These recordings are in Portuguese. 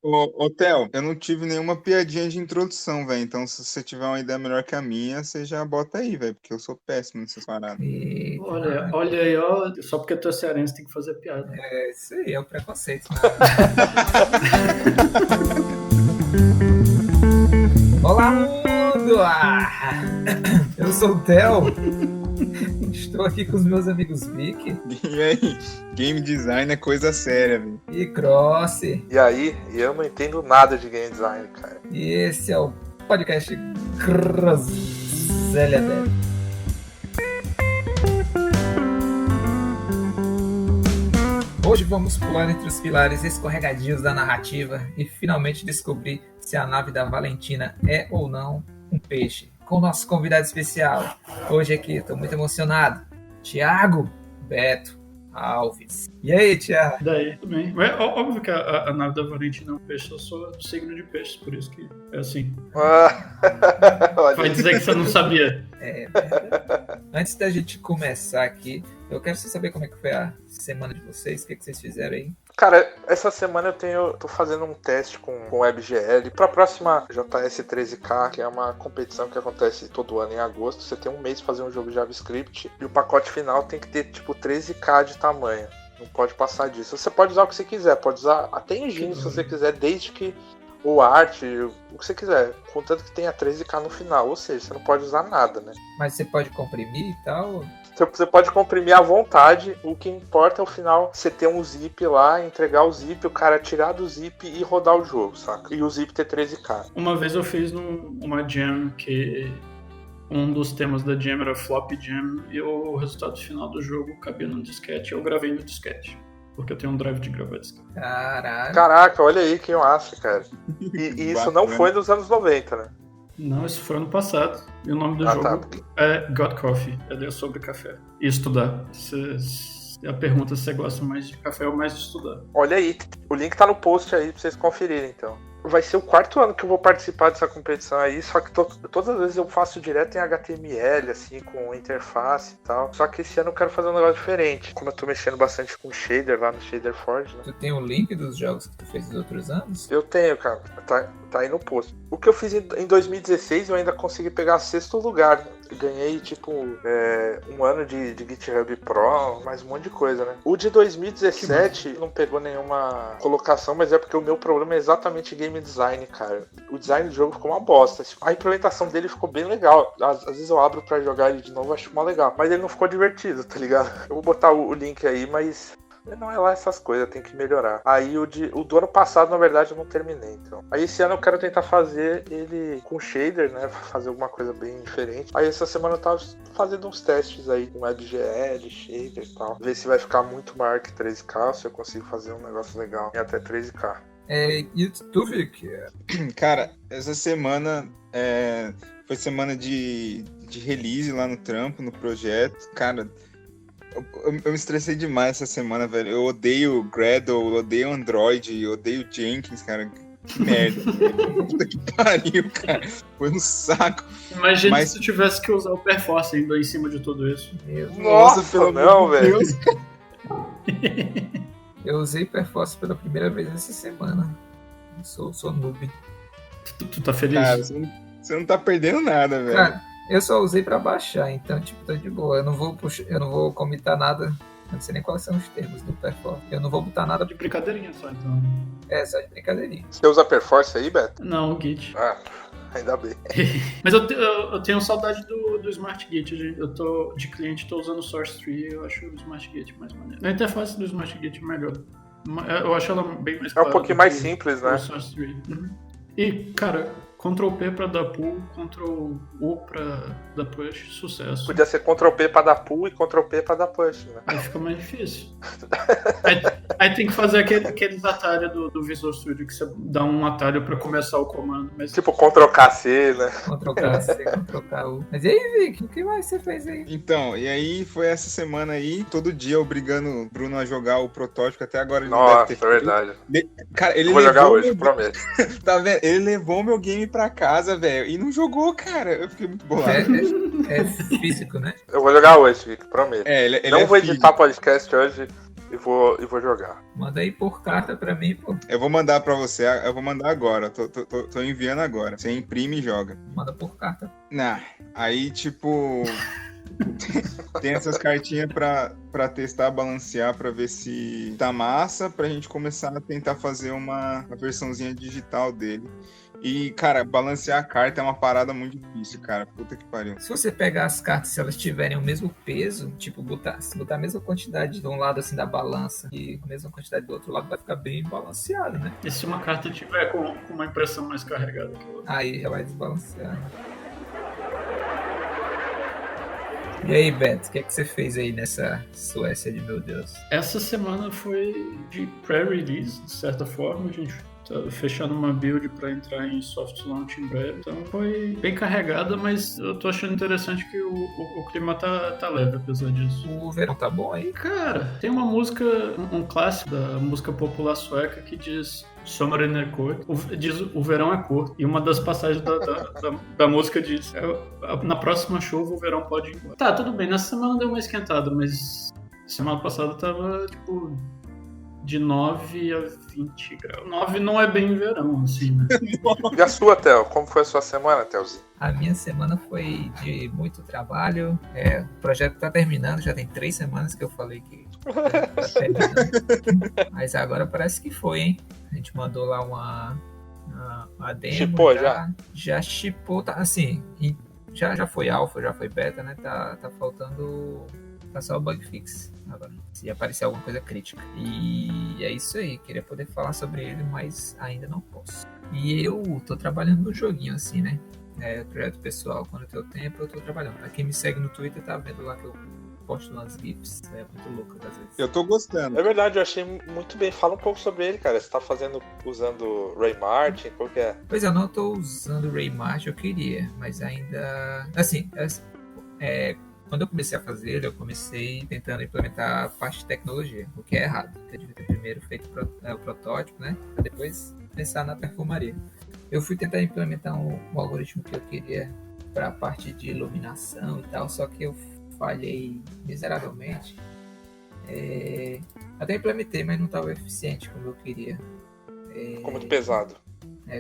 Ô, Theo, eu não tive nenhuma piadinha de introdução, velho. Então, se você tiver uma ideia melhor que a minha, você já bota aí, velho. Porque eu sou péssimo nessas paradas. Eita, Olha aí, ó, só porque tu é cearense tem que fazer piada. é isso aí, é o preconceito. Né? Olá, mundo! Eu sou o Theo. Estou aqui com os meus amigos Vic E aí, game design é coisa séria, velho. e Cross. E aí, eu não entendo nada de game design, cara. E esse é o podcast Groselha Dev. Hoje vamos pular entre os pilares escorregadios da narrativa e finalmente descobrir se a nave da Valentina é ou não um peixe. Com o nosso convidado especial, hoje aqui, estou muito emocionado, Thiago Beto Alves. E aí, Thiago? Daí, tudo bem. É óbvio que a nave da Valentina é um peixe, eu sou do signo de peixes, por isso que é assim. Olha, Vai dizer que você não sabia. Antes da gente começar aqui, eu quero saber como é que foi a semana de vocês, o que vocês fizeram aí. cara, essa semana tô fazendo um teste com WebGL pra próxima JS 13K, que é uma competição que acontece todo ano em agosto. Você tem um mês pra fazer um jogo JavaScript e o pacote final tem que ter tipo 13K de tamanho. Não pode passar disso. Você pode usar o que você quiser, pode usar até engine se você quiser, desde que ou arte, o que você quiser, contanto que tenha 13K no final, ou seja, você não pode usar nada, né? Mas você pode comprimir e tal? Você pode comprimir à vontade, o que importa é o final você ter um zip lá, entregar o zip, o cara tirar do zip e rodar o jogo, saca? E o zip ter 13K. Uma vez eu fiz uma jam que um dos temas da jam era flop jam e o resultado final do jogo cabia no disquete. Eu gravei no disquete, porque eu tenho um drive de gravar disquete. Caralho. Caraca, olha aí que massa, cara. E isso não Bacana. foi nos anos 90, né? Não, isso foi ano passado. E o nome do Ah, jogo tá. é Got Coffee. Ele é sobre café. E estudar. A pergunta se você gosta mais de café ou mais de estudar. Olha aí, o link tá no post aí pra vocês conferirem, então. Vai ser o 4º ano que eu vou participar dessa competição aí, só que todas as vezes eu faço direto em HTML, assim, com interface e tal. Só que esse ano eu quero fazer um negócio diferente. Como eu tô mexendo bastante com shader lá no Shader Forge, né? Tu tem o link dos jogos que tu fez nos outros anos? Eu tenho, cara. Tá aí no post. O que eu fiz em 2016, eu ainda consegui pegar 6º lugar. Eu ganhei, tipo, um ano de GitHub Pro, mais um monte de coisa, né? O de 2017 não pegou nenhuma colocação, mas é porque o meu problema é exatamente game design, cara. O design do jogo ficou uma bosta. A implementação dele ficou bem legal. Às vezes eu abro pra jogar ele de novo e acho mó legal. Mas ele não ficou divertido, tá ligado? Eu vou botar o link aí, mas... não é lá essas coisas, tem que melhorar. Aí o do ano passado, na verdade, eu não terminei, então. Aí esse ano eu quero tentar fazer ele com shader, né? Fazer alguma coisa bem diferente. Aí essa semana eu tava fazendo uns testes aí com WebGL, shader e tal. Ver se vai ficar muito maior que 13K, se eu consigo fazer um negócio legal em até 13K. E tu, Vic? Cara, essa semana foi semana de release lá no trampo, no projeto. Cara, eu me estressei demais essa semana, velho. Eu odeio Gradle, eu odeio Android, eu odeio Jenkins, cara. Que merda. Puta que pariu, cara. Foi um saco. Imagina se tu tivesse que usar o Perforce ainda em cima de tudo isso. Nossa, pelo não, amor de velho. Deus. Eu usei Perforce pela primeira vez essa semana. Sou noob. Tu tá feliz? Cara, você não tá perdendo nada, velho. Cara, eu só usei pra baixar, então, tipo, tá de boa. Eu não vou comitar nada. Eu não sei nem quais são os termos do Perforce. Eu não vou botar nada De brincadeirinha só, então. só de brincadeirinha. Você usa Perforce aí, Beto? Não, Git. Ah, ainda bem. Mas eu tenho saudade do Smart Git. Eu tô de cliente, tô usando o Source Tree, eu acho o Smart Git mais maneiro. A interface do Smart Git é melhor. Eu acho ela bem mais É clara um pouquinho do mais que simples, o né? Source Tree. Uhum. E, cara, Ctrl-P pra dar pull, Ctrl-U pra dar push, sucesso. Podia ser Ctrl-P pra dar pull e Ctrl-P pra dar push, né? Aí fica mais difícil. Aí tem que fazer aqueles atalhos do Visual Studio, que você dá um atalho pra começar o comando. Mas Tipo Ctrl-KC, né? Ctrl-K, Ctrl-KU. Mas e aí, Vic? O que mais você fez aí? Então, e aí foi essa semana aí, todo dia obrigando o Bruno a jogar o protótipo, que até agora ele não Nossa, deve é ter verdade. Cara, ele Eu vou jogar levou hoje, prometo. Tá vendo? Ele levou meu game pra casa, velho, e não jogou, cara. Eu fiquei muito bolado. É físico, né? Eu vou jogar hoje, Vic, prometo. Ele Não é vou filho. editar podcast hoje. e vou jogar. Manda aí por carta pra mim, pô. Eu vou mandar pra você, eu vou mandar agora. Tô enviando agora. Você imprime e joga. Manda por carta. Nah, aí tipo. Tem essas cartinhas pra testar, balancear, pra ver se tá massa, pra gente começar a tentar fazer uma versãozinha digital dele. E, cara, balancear a carta é uma parada muito difícil, cara. Puta que pariu. Se você pegar as cartas, se elas tiverem o mesmo peso, tipo, se botar a mesma quantidade de um lado assim da balança e a mesma quantidade do outro lado, vai ficar bem balanceado, né? E se uma carta tiver com uma impressão mais carregada que a outra? Aí já vai desbalancear. E aí, Beto, o que é que você fez aí nessa Suécia de meu Deus? Essa semana foi de pré-release, de certa forma, a gente tá fechando uma build para entrar em soft launch em breve. Então foi bem carregada, mas eu tô achando interessante que o clima tá leve, apesar disso. O verão tá bom aí? Cara, tem uma música, um clássico da música popular sueca que diz Sommeren är kort. Diz o verão é curto. E uma das passagens da música diz na próxima chuva o verão pode ir embora. Tá, tudo bem, nessa semana deu uma esquentada, mas semana passada tava tipo de 9 a 20 graus. 9 não é bem verão, assim, né? E a sua, Theo? Como foi a sua semana, Theozinho? A minha semana foi de muito trabalho. O projeto tá terminando, já tem 3 semanas que eu falei que tá terminando. Mas agora parece que foi, hein? A gente mandou lá uma demo. Shippou Já shippou, tá, assim, já foi alpha, já foi beta, né? Tá faltando... Tá só o bug fix agora, se aparecer alguma coisa crítica. E é isso aí, queria poder falar sobre ele, mas ainda não posso. E eu tô trabalhando no joguinho assim, né? Projeto pessoal, quando eu tenho tempo eu tô trabalhando. Pra quem me segue no Twitter tá vendo lá que eu posto umas GIFs, é muito louco às vezes. Eu tô gostando. É verdade, eu achei muito bem. Fala um pouco sobre ele, cara. Você tá usando Ray Martin, qual que é? Pois eu não tô usando Ray Martin, eu queria, mas ainda... Assim, quando eu comecei a fazer ele, eu comecei tentando implementar a parte de tecnologia, o que é errado. Eu devia ter primeiro feito o protótipo, né? Pra depois pensar na perfumaria. Eu fui tentar implementar um algoritmo que eu queria para a parte de iluminação e tal, só que eu falhei miseravelmente. Até implementei, mas não estava eficiente como eu queria. Ficou muito pesado.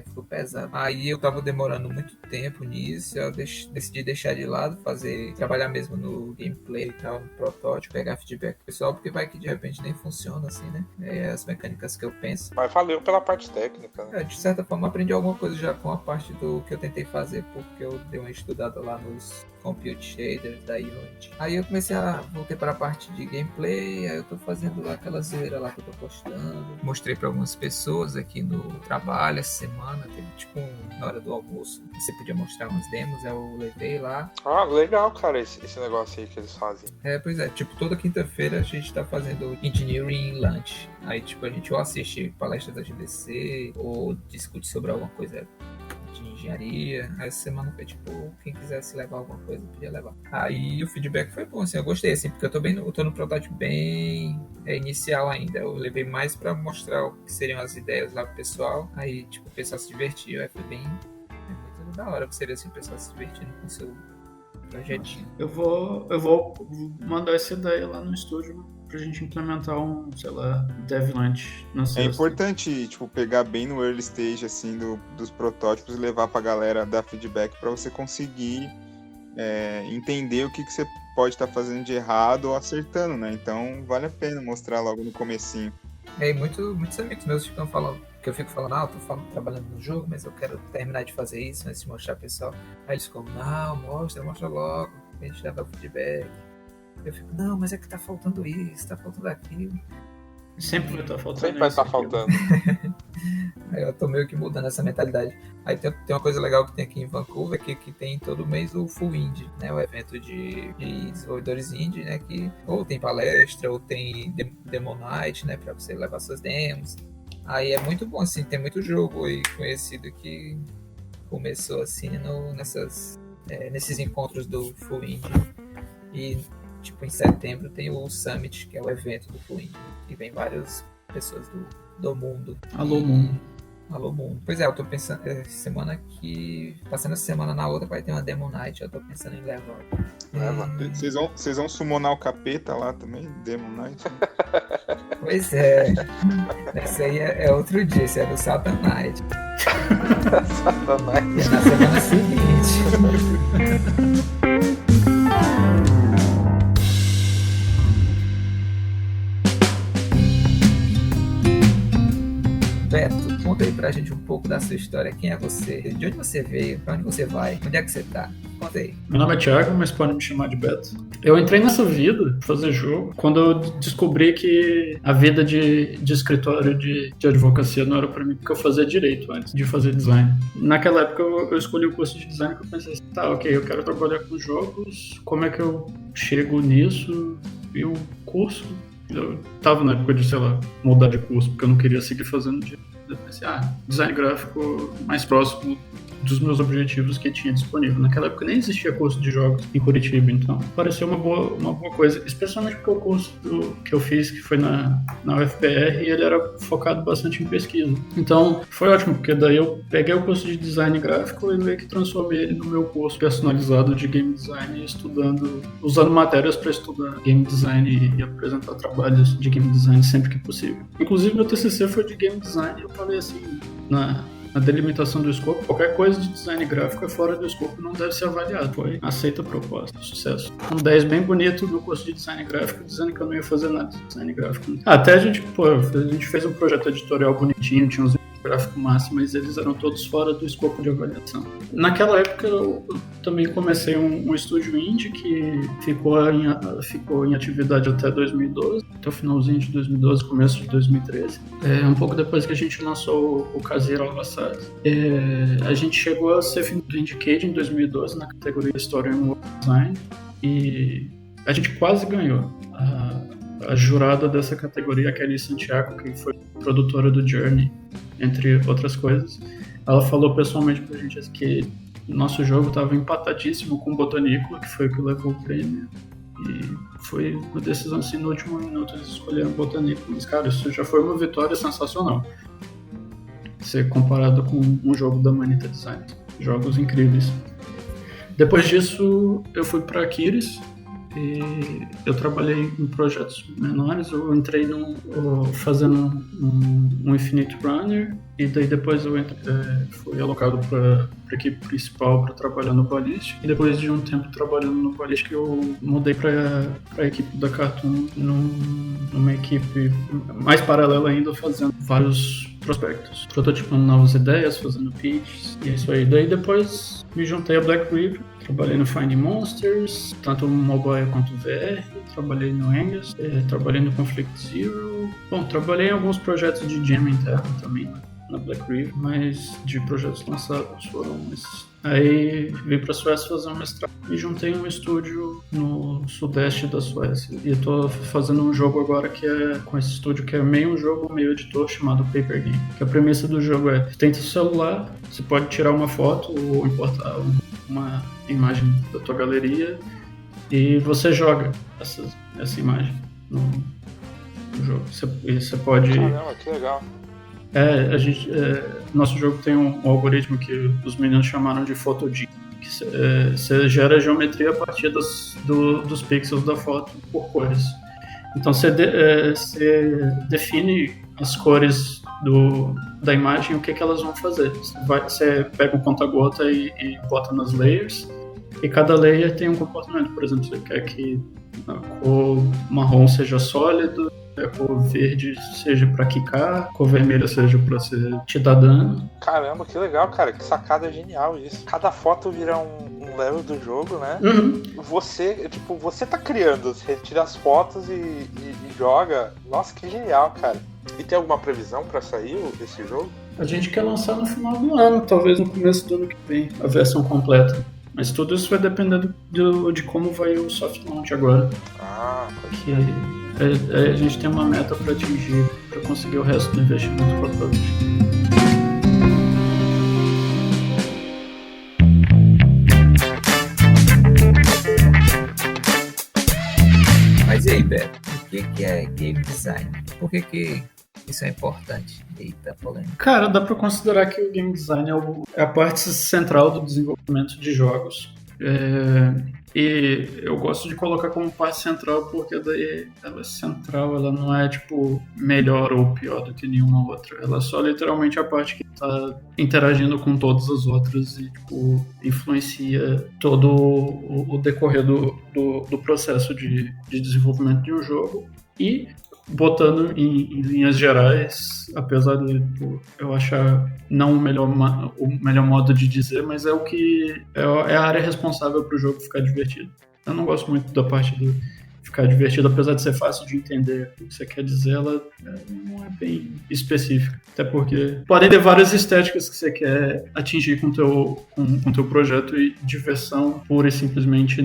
Ficou pesado. Aí eu tava demorando muito tempo nisso, eu decidi deixar de lado, trabalhar mesmo no gameplay e tal, no protótipo, pegar feedback pessoal, porque vai que de repente nem funciona assim, né? As mecânicas que eu penso. Mas valeu pela parte técnica, né? De certa forma aprendi alguma coisa já com a parte do que eu tentei fazer, porque eu dei uma estudada lá nos Compute Shaders da Unity. Aí eu voltei para a parte de gameplay, aí eu tô fazendo lá aquela zoeira lá que eu tô postando. Mostrei para algumas pessoas aqui no trabalho essa semana, teve tipo na hora do almoço, você podia mostrar umas demos, eu levei lá. Ah, legal, cara, esse negócio aí que eles fazem. Pois é, tipo, toda quinta-feira a gente tá fazendo Engineering Lunch. Aí, tipo, a gente ou assiste palestras da GDC, ou discute sobre alguma coisa de engenharia. Aí essa semana foi tipo, quem quisesse levar alguma coisa podia levar. Aí o feedback foi bom, assim, eu gostei, assim, porque eu tô no protótipo bem inicial ainda. Eu levei mais pra mostrar o que seriam as ideias lá pro pessoal. Aí, tipo, o pessoal se divertiu, aí foi muito da hora que seria assim, o pessoal se divertindo com o seu projetinho. Eu vou mandar essa ideia lá no estúdio pra gente implementar sei lá, dev lunch na sexta. É importante, tipo, pegar bem no early stage, assim, dos protótipos e levar pra galera dar feedback pra você conseguir entender o que você pode estar fazendo de errado ou acertando, né? Então, vale a pena mostrar logo no comecinho. E muitos amigos meus ficam falando, que eu fico falando, eu tô trabalhando no jogo, mas eu quero terminar de fazer isso antes de mostrar pro pessoal. Aí eles ficam, não, mostra logo, a gente dá o feedback. Eu fico, não, mas é que tá faltando isso, tá faltando aquilo. Sempre vai estar faltando. Sempre vai estar faltando. Aí eu tô meio que mudando essa mentalidade. Aí tem uma coisa legal que tem aqui em Vancouver, que tem todo mês o Full Indie, né? O evento de desenvolvedores indie, né? Que ou tem palestra, ou tem Demo Night, né? Pra você levar suas demos. Aí é muito bom, assim, tem muito jogo aí conhecido que começou assim nesses encontros do Full Indie. E tipo, em setembro tem o Summit, que é o evento do Full Indie, que vem várias pessoas do mundo. Alô, mundo. Alô, mundo. Pois é, eu tô pensando, semana que... Passando essa semana na outra vai ter uma Demon Knight, eu tô pensando em levar. Vocês vão summonar o capeta lá também, Demon Knight? Pois é. Esse aí é outro dia, esse é do Satan Knight. Satanás. É na semana seguinte. Beto, conta aí pra gente um pouco da sua história. Quem é você? De onde você veio? Pra onde você vai? Onde é que você tá? Conta aí. Meu nome é Thiago, mas podem me chamar de Beto. Eu entrei nessa vida, fazer jogo, quando eu descobri que a vida de escritório de advocacia não era pra mim, porque eu fazia direito antes de fazer design. Naquela época eu escolhi o curso de design, que eu pensei assim, tá, ok, eu quero trabalhar com jogos, como é que eu chego nisso? E o curso... Eu tava na época de, sei lá, mudar de curso, porque eu não queria seguir fazendo direito. Eu pensei, design gráfico mais próximo dos meus objetivos que tinha disponível. Naquela época nem existia curso de jogos em Curitiba, então pareceu uma boa coisa, especialmente porque o curso que eu fiz, que foi na UFPR, ele era focado bastante em pesquisa. Então foi ótimo, porque daí eu peguei o curso de design gráfico e meio que transformei ele no meu curso personalizado de game design, usando matérias para estudar game design e apresentar trabalhos de game design sempre que possível. Inclusive meu TCC foi de game design, eu falei assim, na delimitação do escopo, qualquer coisa de design gráfico é fora do escopo, não deve ser avaliado. Foi aceita a proposta, sucesso. Um 10 bem bonito no curso de design gráfico, dizendo que eu não ia fazer nada de design gráfico. Até a gente fez um projeto editorial bonitinho, tinha uns gráfico máximo, mas eles eram todos fora do escopo de avaliação. Naquela época eu também comecei um estúdio indie que ficou em atividade até 2012, até o finalzinho de 2012, começo de 2013. Um pouco depois que a gente lançou o Caseiro Al-Assad. A gente chegou a ser do Indicade em 2012 na categoria Story and World Design e a gente quase ganhou. A jurada dessa categoria, a Kelly Santiago, que foi produtora do Journey, entre outras coisas, ela falou pessoalmente pra gente que nosso jogo estava empatadíssimo com o Botanícola, que foi o que levou o prêmio, e foi uma decisão assim, no último minuto eles escolheram o Botanícola, mas cara, isso já foi uma vitória sensacional, ser comparado com um jogo da Manita Design, jogos incríveis. Depois disso eu fui para Aquiles e eu trabalhei em projetos menores. Eu entrei fazendo um Infinite Runner e daí depois eu fui alocado para a equipe principal para trabalhar no Ballistic, e depois de um tempo trabalhando no Ballistic eu mudei para a equipe da Cartoon, numa equipe mais paralela ainda, fazendo vários prospectos, prototipando novas ideias, fazendo pitches, e é isso aí. Daí depois me juntei a Black River, trabalhei no Finding Monsters, tanto mobile quanto VR, trabalhei no Angus, trabalhei no Conflict Zero. Bom, trabalhei em alguns projetos de jam interno também na Black River, mas de projetos lançados foram esses. Aí vim para a Suécia fazer um mestrado e juntei um estúdio no sudeste da Suécia. E estou fazendo um jogo agora que é com esse estúdio, que é meio um jogo, meio editor, chamado Paper Game. Que a premissa do jogo é: tenta o celular, você pode tirar uma foto ou importar uma imagem da tua galeria e você joga essa imagem no jogo. Você pode... Caramba, que legal. Nosso jogo tem um algoritmo que os meninos chamaram de PhotoGen, que você gera geometria a partir dos pixels da foto por cores. Então você define as cores da imagem, o que elas vão fazer. Você pega um conta-gota e bota nas layers, e cada layer tem um comportamento. Por exemplo, você quer que a cor marrom seja sólido, a cor verde seja pra quicar, a cor vermelha seja pra te dar dano. Caramba, que legal, cara. Que sacada genial isso. Cada foto vira um level do jogo, né? Uhum. Você tá criando, você tira as fotos e joga. Nossa, que genial, cara. E tem alguma previsão pra sair esse jogo? A gente quer lançar no final do ano, talvez no começo do ano que vem, a versão completa. Mas tudo isso vai depender de como vai o soft launch agora. Porque a gente tem uma meta para atingir, para conseguir o resto do investimento para o produto. Mas e aí, Beto, o que é game design? Por que isso é importante. Eita, polêmica. Cara, dá pra considerar que o game design é a parte central do desenvolvimento de jogos. E eu gosto de colocar como parte central porque daí ela é central, ela não é tipo melhor ou pior do que nenhuma outra. Ela é só literalmente a parte que tá interagindo com todas as outras e tipo influencia todo o decorrer do processo de desenvolvimento de um jogo. E botando em linhas gerais, apesar de eu achar não o melhor modo de dizer, mas é o que é a área responsável para o jogo ficar divertido. Eu não gosto muito da parte de ficar divertido, apesar de ser fácil de entender o que você quer dizer, ela não é bem específica. Até porque podem ter várias estéticas que você quer atingir com o teu projeto e diversão pura e simplesmente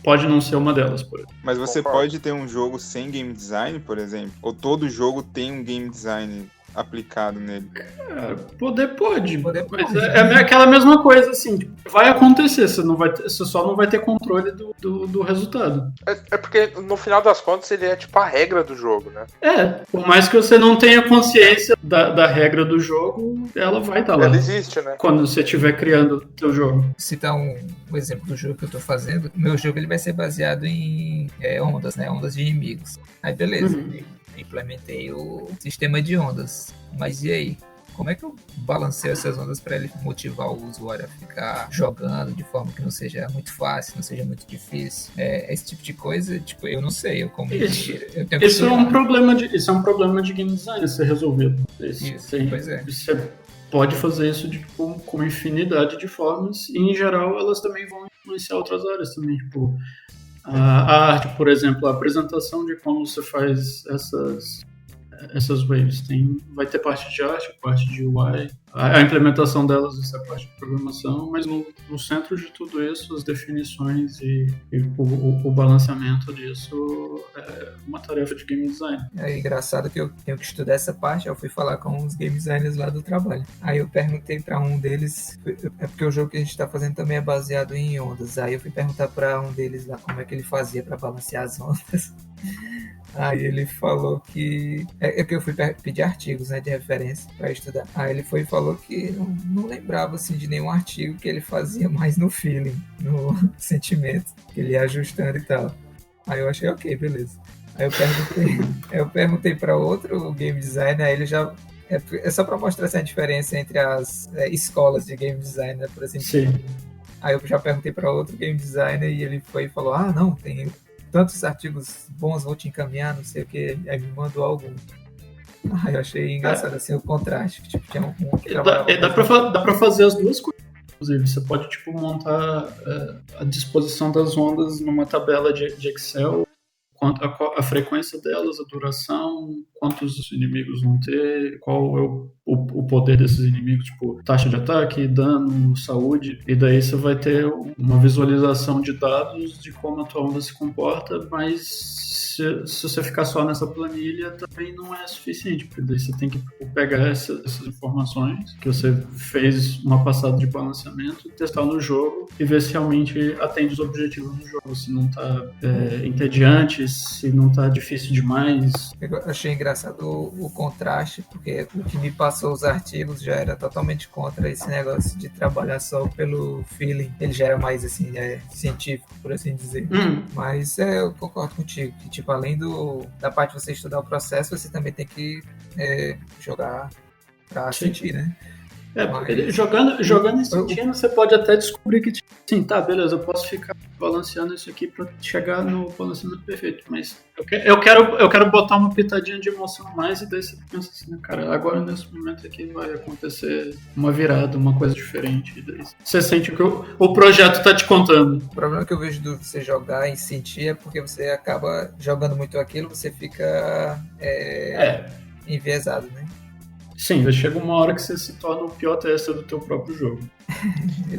pode não ser uma delas, por exemplo. Mas você pode ter um jogo sem game design, por exemplo? Ou todo jogo tem um game design aplicado nele? Cara, poder pode. Mas é aquela mesma coisa, assim, tipo, vai acontecer, você só não vai ter controle do resultado. É porque, no final das contas, ele é tipo a regra do jogo, né? Por mais que você não tenha consciência da regra do jogo, ela vai estar lá. Ela existe, né? Quando você estiver criando o teu jogo. Citar um exemplo do jogo que eu tô fazendo, o meu jogo ele vai ser baseado em ondas, né? Ondas de inimigos. Aí beleza, implementei o sistema de ondas. Mas e aí? Como é que eu balanceio essas ondas para ele motivar o usuário a ficar jogando de forma que não seja muito fácil, não seja muito difícil? Esse tipo de coisa, tipo, eu não sei. Isso é um problema de game design a ser resolvido. Pois é. Você pode fazer isso com infinidade de formas e, em geral, elas também vão influenciar outras áreas também, tipo a arte, por exemplo, a apresentação de como você faz essas waves. Vai ter parte de arte, parte de UI, a implementação delas, essa parte de programação, mas no centro de tudo isso, as definições e o balanceamento disso é uma tarefa de game design. É engraçado que eu tenho que estudar essa parte, eu fui falar com uns game designers lá do trabalho. Aí eu perguntei para um deles, é porque o jogo que a gente está fazendo também é baseado em ondas, aí eu fui perguntar para um deles lá como é que ele fazia para balancear as ondas. Aí ele falou que... É que eu fui pedir artigos, né, de referência para estudar. Aí ele foi e falou que não lembrava assim, de nenhum artigo, que ele fazia mais no feeling, no sentimento, que ele ia ajustando e tal. Aí eu achei, ok, beleza. Aí eu perguntei para outro game designer, aí ele já... É só para mostrar essa diferença entre as escolas de game design, né, por assim dizer. Aí eu já perguntei para outro game designer e ele foi e falou, não, tem tantos artigos bons, vou te encaminhar, não sei o que, aí me mandou algum. Eu achei engraçado assim o contraste, que tipo, tinha um que dá pra fazer as duas coisas, inclusive. Você pode tipo montar a disposição das ondas numa tabela de Excel, a frequência delas, a duração, quantos inimigos vão ter, qual é o poder desses inimigos, tipo taxa de ataque, dano, saúde, e daí você vai ter uma visualização de dados de como a tua onda se comporta, mas se você ficar só nessa planilha também não é suficiente, porque daí você tem que pegar essas informações que você fez uma passada de balanceamento, testar no jogo e ver se realmente atende os objetivos do jogo, se não tá entediante, se não tá difícil demais. Eu achei engraçado o contraste, porque o que me passou os artigos já era totalmente contra esse negócio de trabalhar só pelo feeling. Ele já era mais assim, científico, por assim dizer. Mas eu concordo contigo, que tipo, além da parte de você estudar o processo, você também tem que jogar pra sentir, né? Jogando e sentindo, você pode até descobrir que, tipo, assim, tá, beleza, eu posso ficar balanceando isso aqui pra chegar no balanceamento perfeito, mas eu quero botar uma pitadinha de emoção a mais, e daí você pensa assim, cara, agora nesse momento aqui vai acontecer uma virada, uma coisa diferente, e daí você sente que o projeto tá te contando. O problema que eu vejo de você jogar e sentir é porque você acaba jogando muito aquilo, você fica enviesado, né? Sim, chega uma hora que você se torna o pior tester do teu próprio jogo.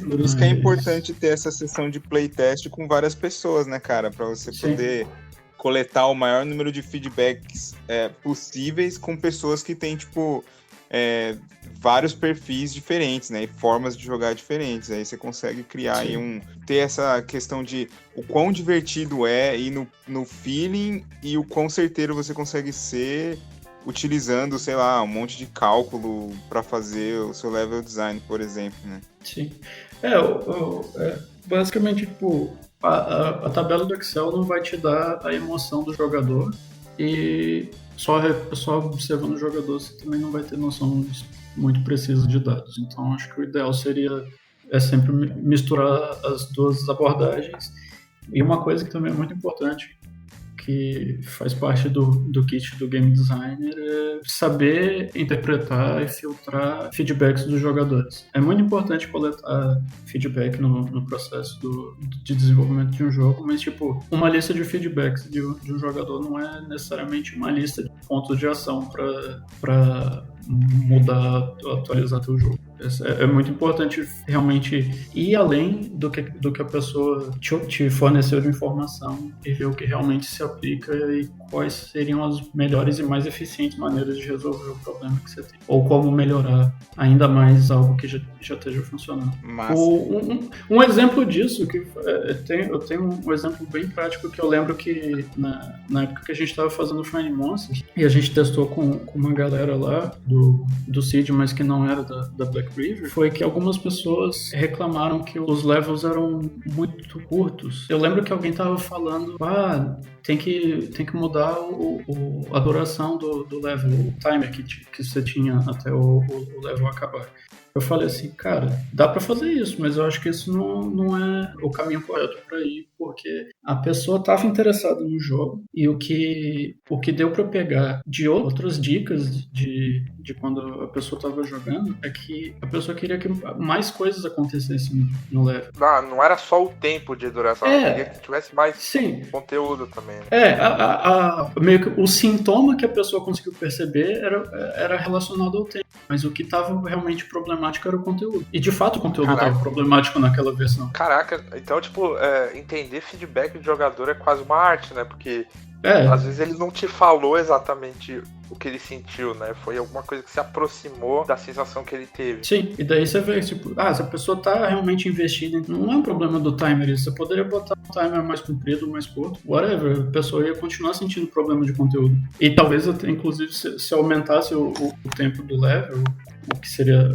Por isso que é importante ter essa sessão de playtest com várias pessoas, né, cara? Pra você poder coletar o maior número de feedbacks possíveis com pessoas que têm, tipo, vários perfis diferentes, né? E formas de jogar diferentes. Aí você consegue criar aí ter essa questão de o quão divertido é ir no feeling e o quão certeiro você consegue ser utilizando, sei lá, um monte de cálculo para fazer o seu level design, por exemplo, né? Sim. Basicamente, tipo, a tabela do Excel não vai te dar a emoção do jogador e só observando o jogador você também não vai ter noção muito precisa de dados. Então, acho que o ideal seria sempre misturar as duas abordagens. E uma coisa que também é muito importante, que faz parte do kit do game designer, é saber interpretar e filtrar feedbacks dos jogadores. É muito importante coletar feedback no processo de desenvolvimento de um jogo, mas tipo, uma lista de feedbacks de um jogador não é necessariamente uma lista de pontos de ação para mudar, atualizar teu jogo. É muito importante realmente ir além do que a pessoa te forneceu de informação e ver o que realmente se aplica e quais seriam as melhores e mais eficientes maneiras de resolver o problema que você tem. Ou como melhorar ainda mais algo que já esteja funcionando. Um exemplo disso, eu tenho um exemplo bem prático que eu lembro que na época que a gente estava fazendo o Find Monsters, e a gente testou com uma galera lá do Seed, mas que não era da Black River, foi que algumas pessoas reclamaram que os levels eram muito curtos. Eu lembro que alguém tava falando, tem que mudar a duração do level, o timer que você tinha até o level acabar. Eu falei assim, cara, dá pra fazer isso, mas eu acho que isso não é o caminho correto pra ir, porque a pessoa tava interessada no jogo e o que deu pra pegar de outras dicas de quando a pessoa tava jogando é que a pessoa queria que mais coisas acontecessem no level. Não era só o tempo de duração, ela queria que tivesse mais conteúdo também. Meio que o sintoma que a pessoa conseguiu perceber era relacionado ao tempo, mas o que tava realmente problemático era o conteúdo. E de fato o conteúdo estava problemático naquela versão. Caraca, então tipo, entender feedback de jogador é quase uma arte, né? Porque às vezes ele não te falou exatamente o que ele sentiu, né? Foi alguma coisa que se aproximou da sensação que ele teve. Sim, e daí você vê, tipo, se a pessoa tá realmente investida, não é um problema do timer isso. Você poderia botar um timer mais comprido, mais curto, whatever, a pessoa ia continuar sentindo problema de conteúdo. E talvez até, inclusive, se aumentasse o tempo do level, o que seria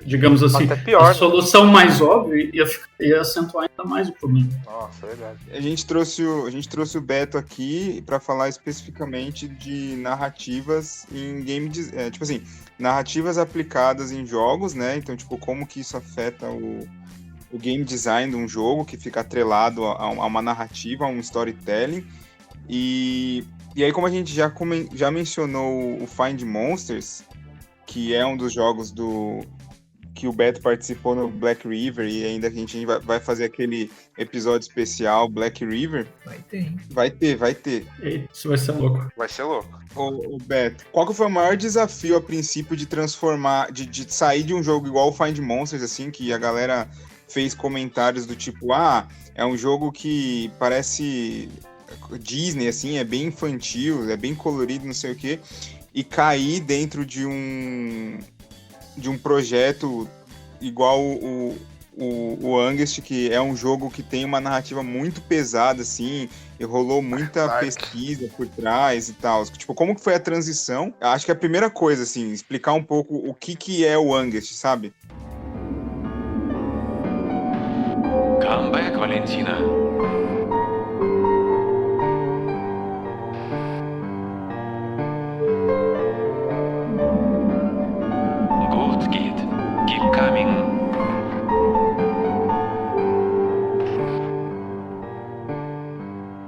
digamos assim, pior, a solução mais óbvia ia acentuar ainda mais o problema. Nossa, é verdade. A gente trouxe o Beto aqui para falar especificamente de narrativas em game design, tipo assim, narrativas aplicadas em jogos, né? Então, tipo, como que isso afeta o game design de um jogo que fica atrelado a uma narrativa, a um storytelling. E aí, como a gente já mencionou o Find Monsters, que é um dos jogos que o Beto participou no Black River, e ainda a gente vai fazer aquele episódio especial Black River. Vai ter. Isso vai ser louco. Vai ser louco. Ô Beto, qual que foi o maior desafio a princípio de transformar, de sair de um jogo igual o Find Monsters, assim, que a galera fez comentários do tipo, é um jogo que parece Disney, assim, é bem infantil, é bem colorido, não sei o quê, e cair dentro de um projeto igual o Angest, que é um jogo que tem uma narrativa muito pesada, assim, e rolou muita pesquisa por trás e tal. Tipo, como que foi a transição? Acho que a primeira coisa, assim, explicar um pouco o que é o Angest, sabe? Come back, Valentina.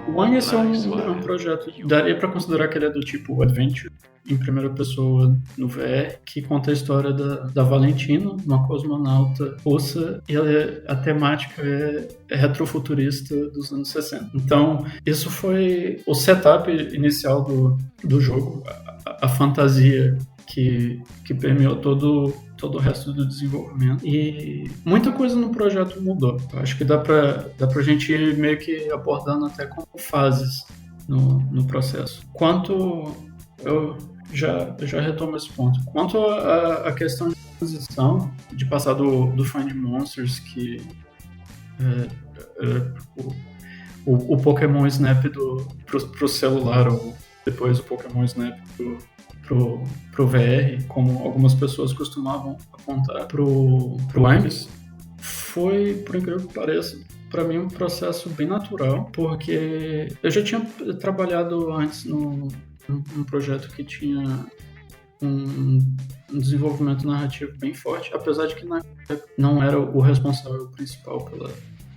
O Angest é um projeto, daria para considerar que ele é do tipo Adventure, em primeira pessoa no VR, que conta a história da Valentina, uma cosmonauta russa, e a temática é retrofuturista dos anos 60. Então, isso foi o setup inicial do jogo, a fantasia que permeou todo o resto do desenvolvimento. E muita coisa no projeto mudou. Eu acho que dá pra gente ir meio que abordando até como fases no processo. Eu já retomo esse ponto. Quanto a questão de transição, de passar do Find Monsters, que o Pokémon Snap pro celular, depois o Pokémon Snap pro VR, como algumas pessoas costumavam apontar pro Angus, foi, por incrível que pareça, para mim um processo bem natural, porque eu já tinha trabalhado antes num projeto que tinha um desenvolvimento narrativo bem forte, apesar de que não era o responsável principal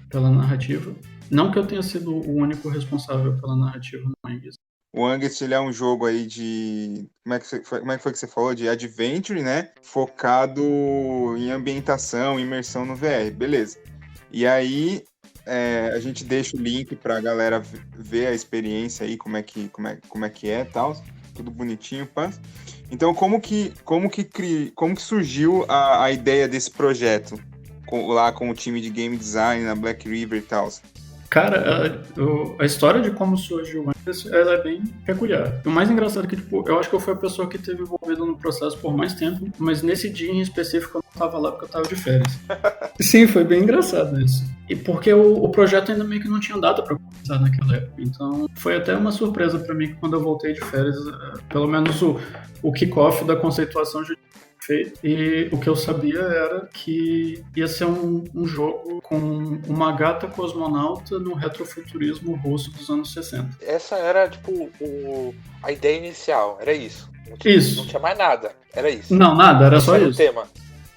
pela narrativa. Não que eu tenha sido o único responsável pela narrativa no Angus. O Angus, ele é um jogo aí de... Como é que foi que você falou? De adventure, né? Focado em ambientação, imersão no VR. Beleza. E aí, a gente deixa o link pra galera ver a experiência aí, como é que é e tal. Tudo bonitinho, pá. Então, como que surgiu a ideia desse projeto? Lá com o time de game design na Black River e tal. Cara, a história de como surgiu o Angus, ela é bem peculiar. O mais engraçado é que, tipo, eu acho que eu fui a pessoa que esteve envolvida no processo por mais tempo, mas nesse dia em específico eu não tava lá porque eu tava de férias. Sim, foi bem engraçado isso. E porque o projeto ainda meio que não tinha data pra começar naquela época. Então, foi até uma surpresa pra mim que quando eu voltei de férias, pelo menos o kickoff da conceituação já feito. E o que eu sabia era que ia ser um jogo com uma gata cosmonauta no retrofuturismo russo dos anos 60. Essa era, tipo, a ideia inicial, era isso. Isso. Não tinha mais nada, era isso. Não, nada, era só isso.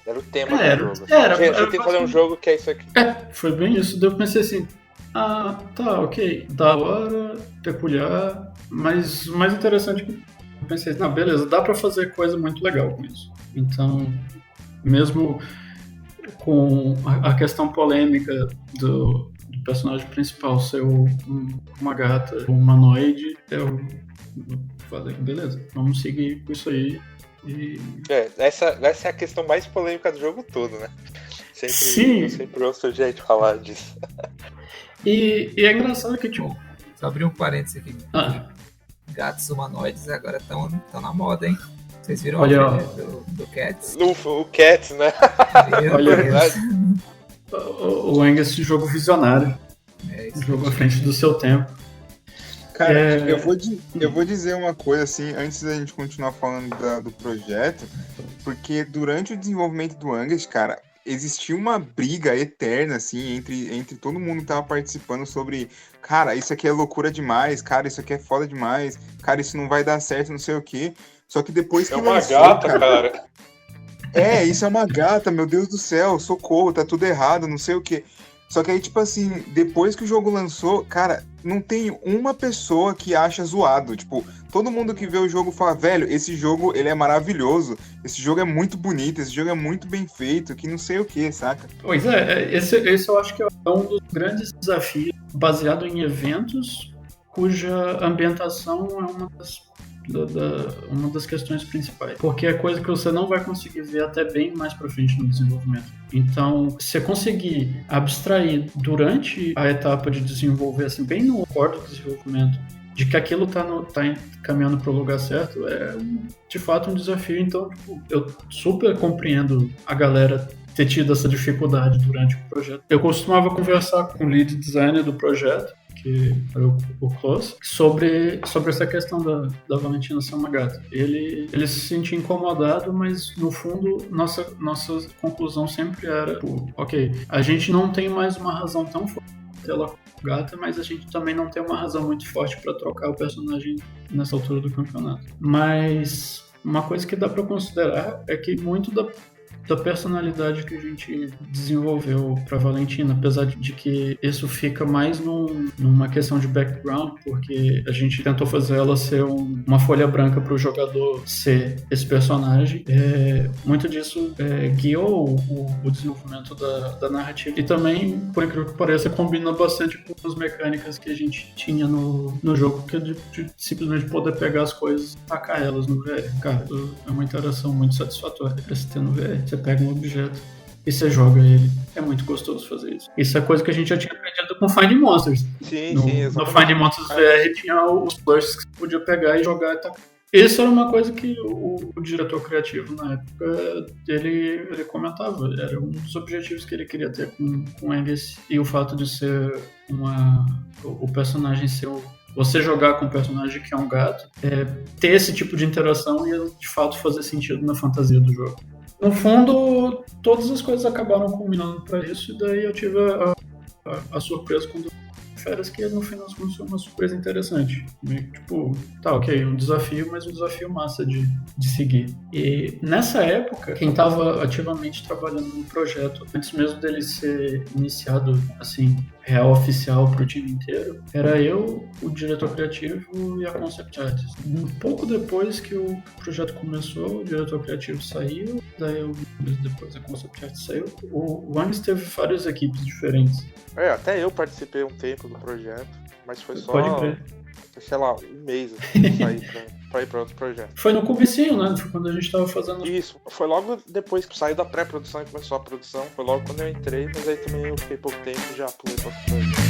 Era o tema do jogo. Era, gente, eu tenho que fazer um jogo que é isso aqui. Foi bem isso. Daí eu pensei assim, tá, ok, da hora, peculiar, mas o mais interessante que eu pensei, não, beleza, dá pra fazer coisa muito legal com isso. Então, mesmo com a questão polêmica do personagem principal ser uma gata, um humanoide, eu falei, beleza, vamos seguir com isso aí. Essa é a questão mais polêmica do jogo todo, né? Sim. Eu sempre ouço gente falar disso. E é engraçado que, tipo... Só abrir um parênteses aqui. Gatos humanoides agora estão na moda, hein? Vocês viram Olha, o trailer do Cats? O Cats, né? Olha, o Angus é esse jogo visionário. Jogo à frente do seu tempo. Cara, eu vou dizer uma coisa assim, antes da gente continuar falando do projeto, porque durante o desenvolvimento do Angus, cara, existia uma briga eterna, assim, entre todo mundo que tava participando sobre, cara, isso aqui é loucura demais, cara, isso aqui é foda demais, cara, isso não vai dar certo, não sei o quê. Só que depois que lançou, gata, cara. Isso é uma gata, meu Deus do céu, socorro, tá tudo errado, não sei o quê. Só que aí, tipo assim, depois que o jogo lançou, cara, não tem uma pessoa que acha zoado. Tipo, todo mundo que vê o jogo fala, velho, esse jogo, ele é maravilhoso, esse jogo é muito bonito, esse jogo é muito bem feito, que não sei o que, saca? Pois esse eu acho que é um dos grandes desafios, baseado em eventos cuja ambientação é uma das questões principais, porque é coisa que você não vai conseguir ver até bem mais pra frente no desenvolvimento. Então, se você conseguir abstrair durante a etapa de desenvolver, assim, bem no core do desenvolvimento, de que aquilo tá caminhando pro lugar certo, é de fato um desafio. Então, tipo, eu super compreendo a galera ter tido essa dificuldade durante o projeto. Eu costumava conversar com o lead designer do projeto, que era o Klaus, sobre essa questão da Valentina ser uma gata. Ele se sentia incomodado, mas no fundo nossa conclusão sempre era, ok, a gente não tem mais uma razão tão forte dela como gata, mas a gente também não tem uma razão muito forte para trocar o personagem nessa altura do campeonato. Mas uma coisa que dá para considerar é que muito da personalidade que a gente desenvolveu para Valentina, apesar de que isso fica mais numa questão de background, porque a gente tentou fazer ela ser uma folha branca para o jogador ser esse personagem, muito disso guiou o desenvolvimento da narrativa, e também, por incrível que pareça, combina bastante com as mecânicas que a gente tinha no jogo, que é de simplesmente poder pegar as coisas e tacar elas no VR. Cara, é uma interação muito satisfatória pra se ter no VR. Você pega um objeto e você joga ele. É muito gostoso fazer isso. Isso é coisa que a gente já tinha aprendido com Find Monsters. Sim, no Find Monsters VR tinha os plushes que você podia pegar e jogar e tacar. Isso era uma coisa que o diretor criativo na época ele comentava. Era um dos objetivos que ele queria ter com Angus, e o fato de ser o personagem ser você jogar com um personagem que é um gato, ter esse tipo de interação ia de fato fazer sentido na fantasia do jogo. No fundo, todas as coisas acabaram combinando para isso, e daí eu tive a surpresa quando férias, que no final das contas foi uma surpresa interessante. Meio, tipo, tá, ok, um desafio, mas um desafio massa de seguir. E nessa época, quem estava ativamente trabalhando no projeto, antes mesmo dele ser iniciado, assim, real oficial para o time inteiro, era eu, o diretor criativo e a concept artist. Um pouco depois que o projeto começou, o diretor criativo saiu, daí depois a concept artist saiu. O Angus teve várias equipes diferentes. Até eu participei um tempo do projeto, mas foi só, Pode crer. sei lá, um mês assim, pra ir pra outro projeto. Foi no comecinho, né? Foi quando a gente tava fazendo... Isso, foi logo depois que saiu da pré-produção e começou a produção, foi logo quando eu entrei, mas aí também eu fiquei pouco tempo e já pulei pra outro projeto.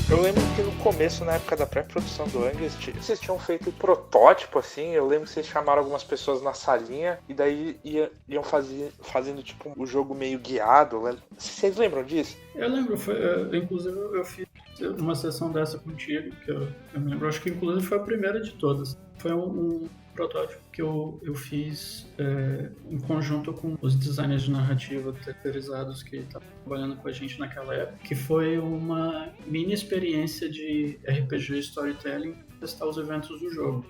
Eu lembro que no começo, na época da pré-produção do Angus, vocês tinham feito um protótipo, assim, eu lembro que vocês chamaram algumas pessoas na salinha e daí iam fazendo, tipo, o jogo meio guiado. Vocês lembram disso? Eu lembro, inclusive eu fiz uma sessão dessa contigo, que eu me lembro, acho que inclusive foi a primeira de todas. Foi um protótipo que eu fiz em conjunto com os designers de narrativa terceirizados que estavam trabalhando com a gente naquela época, que foi uma mini experiência de RPG Storytelling para testar os eventos do jogo.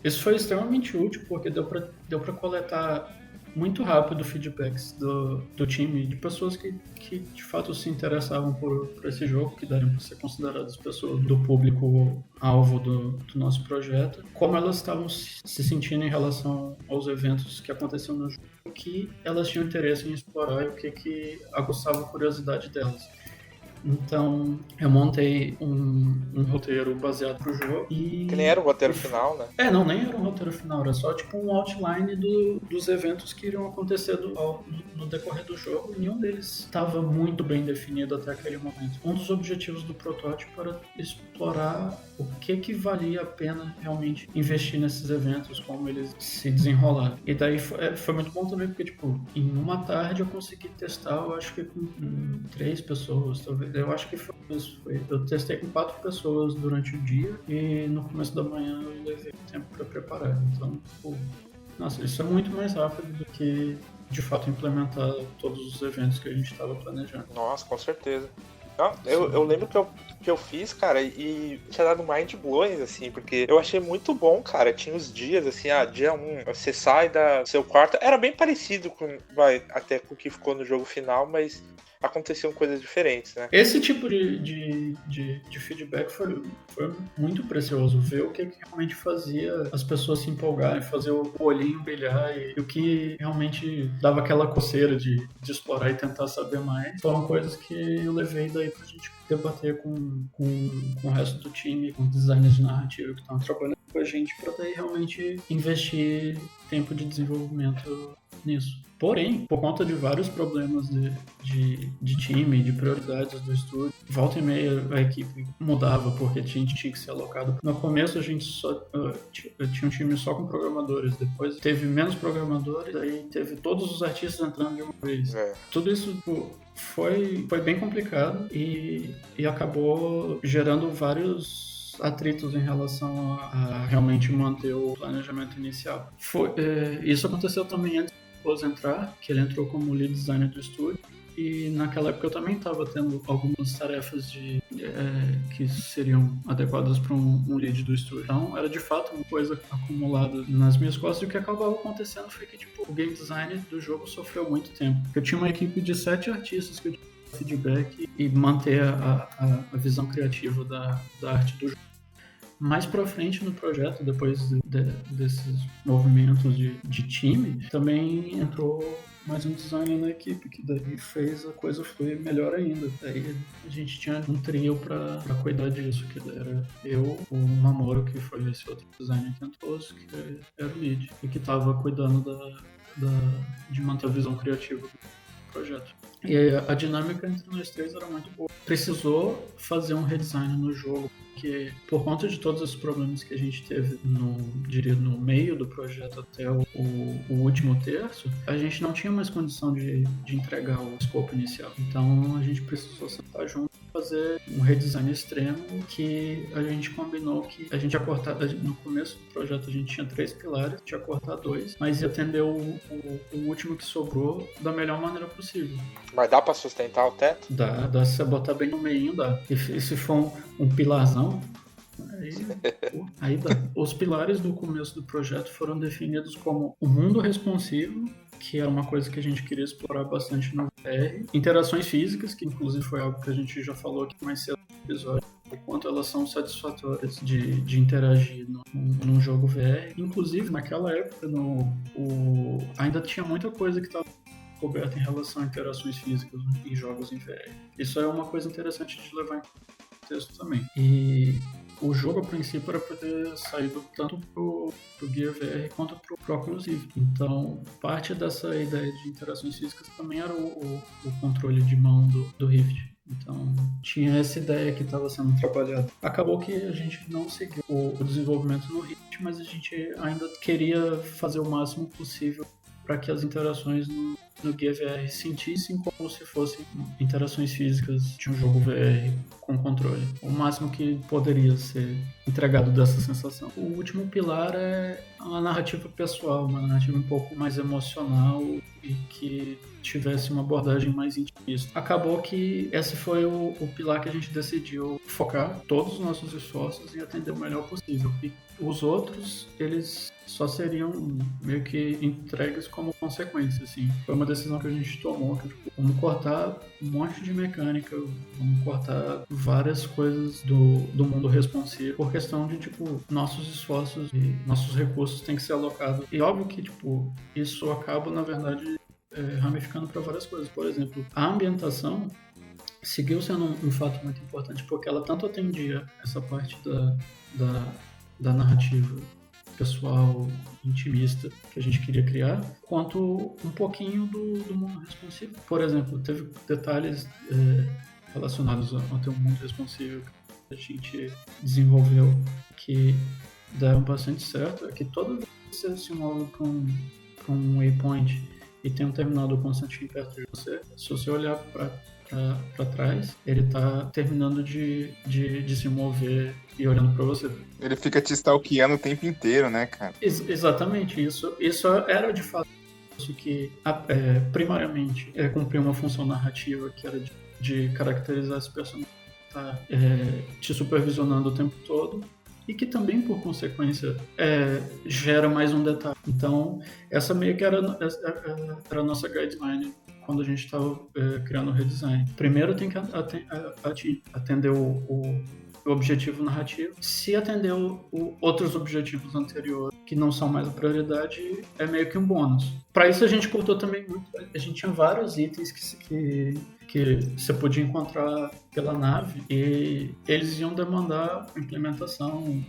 Isso foi extremamente útil porque deu para coletar muito rápido feedbacks do time, de pessoas que de fato se interessavam por esse jogo, que devem ser consideradas pessoas do público-alvo do nosso projeto, como elas estavam se sentindo em relação aos eventos que aconteciam no jogo, o que elas tinham interesse em explorar e o que aguçava a curiosidade delas. Então, eu montei um roteiro baseado pro jogo e... Que nem era o roteiro final, né? Não, nem era um roteiro final, era só tipo um outline dos eventos que iriam acontecer no decorrer do jogo. Nenhum deles estava muito bem definido até aquele momento. Um dos objetivos do protótipo era explorar o que valia a pena realmente investir nesses eventos, como eles se desenrolaram. E daí foi muito bom também, porque tipo, em uma tarde eu consegui testar, eu acho que com 3 pessoas, talvez. Eu acho que foi isso. Eu testei com 4 pessoas durante o dia e no começo da manhã eu levei tempo para preparar. Então, nossa, isso é muito mais rápido do que de fato implementar todos os eventos que a gente estava planejando. Nossa, com certeza. Não, eu lembro que eu fiz, cara, e tinha dado mind blowing, assim, porque eu achei muito bom, cara. Tinha os dias, assim, dia 1, você sai do seu quarto. Era bem parecido até com o que ficou no jogo final, mas aconteciam coisas diferentes, né? Esse tipo de feedback foi muito precioso. Ver o que realmente fazia as pessoas se empolgarem, fazer o olhinho brilhar e o que realmente dava aquela coceira de explorar e tentar saber mais. Foram coisas que eu levei daí pra gente debater com o resto do time, com designers de narrativa que estão trabalhando com a gente, para daí realmente investir tempo de desenvolvimento nisso. Porém, por conta de vários problemas de time, de prioridades do estúdio, volta e meia a equipe mudava porque tinha que ser alocado. No começo a gente só tinha um time só com programadores, depois teve menos programadores, aí teve todos os artistas entrando de uma vez. Tudo isso foi bem complicado e acabou gerando vários atritos em relação a realmente manter o planejamento inicial. Isso aconteceu também antes entrar, que ele entrou como lead designer do estúdio, e naquela época eu também estava tendo algumas tarefas que seriam adequadas para um lead do estúdio. Então era de fato uma coisa acumulada nas minhas costas, e o que acabava acontecendo foi que tipo, o game designer do jogo sofreu muito tempo. Eu tinha uma equipe de 7 artistas que eu tinha feedback e manter a visão criativa da arte do jogo. Mais pra frente no projeto, depois desses movimentos de time, também entrou mais um designer na equipe, que daí fez a coisa fluir melhor ainda. Daí a gente tinha um trio pra cuidar disso, que era eu, o Mamoru, que foi esse outro designer que entrou, que era o lead, e que tava cuidando de manter a visão criativa do projeto. E a dinâmica entre nós 3 era muito boa. Precisou fazer um redesign no jogo, porque por conta de todos os problemas que a gente teve no meio do projeto até o o último terço, a gente não tinha mais condição de entregar o escopo inicial. Então a gente precisou sentar junto e fazer um redesign extremo que a gente combinou que a gente ia cortar, no começo do projeto a gente tinha 3 pilares, ia cortar 2, mas ia atender o último que sobrou da melhor maneira possível. Mas dá pra sustentar o teto? Dá se você botar bem no meio, dá. E se for um pilarzão, aí dá. Os pilares do começo do projeto foram definidos como o mundo responsivo, que era uma coisa que a gente queria explorar bastante no VR, interações físicas, que inclusive foi algo que a gente já falou aqui mais cedo no episódio, o quanto elas são satisfatórias de interagir num jogo VR. Inclusive, naquela época, ainda tinha muita coisa que estava coberta em relação a interações físicas em jogos em VR. Isso é uma coisa interessante de levar em contexto também. E o jogo, a princípio, era para ter saído tanto pro Gear VR quanto pro Oculus Rift. Então, parte dessa ideia de interações físicas também era o controle de mão do Rift. Então, tinha essa ideia que estava sendo trabalhada. Acabou que a gente não seguiu o desenvolvimento no Rift, mas a gente ainda queria fazer o máximo possível para que as interações no Gear VR sentissem como se fossem interações físicas de um jogo VR com controle. O máximo que poderia ser entregado dessa sensação. O último pilar é uma narrativa pessoal, uma narrativa um pouco mais emocional e que tivesse uma abordagem mais intimista. Acabou que esse foi o pilar que a gente decidiu focar todos os nossos esforços em atender o melhor possível. E os outros, eles só seriam meio que entregues como consequência, assim. Foi uma decisão que a gente tomou, que, tipo, vamos cortar um monte de mecânica, vamos cortar várias coisas do mundo responsivo, por questão de, tipo, nossos esforços e nossos recursos têm que ser alocados. E óbvio que, tipo, isso acaba, na verdade, ramificando para várias coisas. Por exemplo, a ambientação seguiu sendo um fato muito importante, porque ela tanto atendia essa parte da narrativa pessoal, intimista, que a gente queria criar, quanto um pouquinho do mundo responsivo. Por exemplo, teve detalhes relacionados ao teu mundo responsivo que a gente desenvolveu que deram bastante certo. É que toda vez que você se move para um waypoint e tem um terminal do Constantin perto de você, se você olhar para trás, ele está terminando de se mover e olhando para você. Ele fica te stalkeando o tempo inteiro, né, cara? Exatamente, isso era de fato isso que primariamente cumprir uma função narrativa, que era de caracterizar esse personagem que está te supervisionando o tempo todo, e que também, por consequência, gera mais um detalhe. Então, essa meio que era a nossa guideline quando a gente estava criando o redesign. Primeiro tem que atender o objetivo narrativo. Se atender outros objetivos anteriores, que não são mais a prioridade, é meio que um bônus. Para isso a gente cortou também muito. A gente tinha vários itens que você podia encontrar pela nave e eles iam demandar implementação.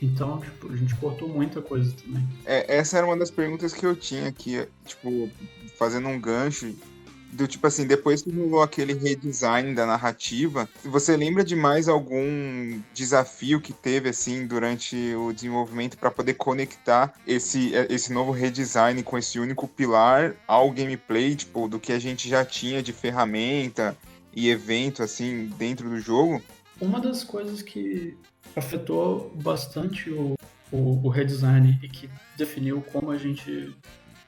Então, a gente cortou muita coisa também. Essa era uma das perguntas que eu tinha aqui, tipo, fazendo um gancho. Do tipo assim, depois que rolou aquele redesign da narrativa, você lembra de mais algum desafio que teve, assim, durante o desenvolvimento para poder conectar esse novo redesign com esse único pilar ao gameplay, tipo, do que a gente já tinha de ferramenta e evento, assim, dentro do jogo? Uma das coisas que afetou bastante o redesign e que definiu como a gente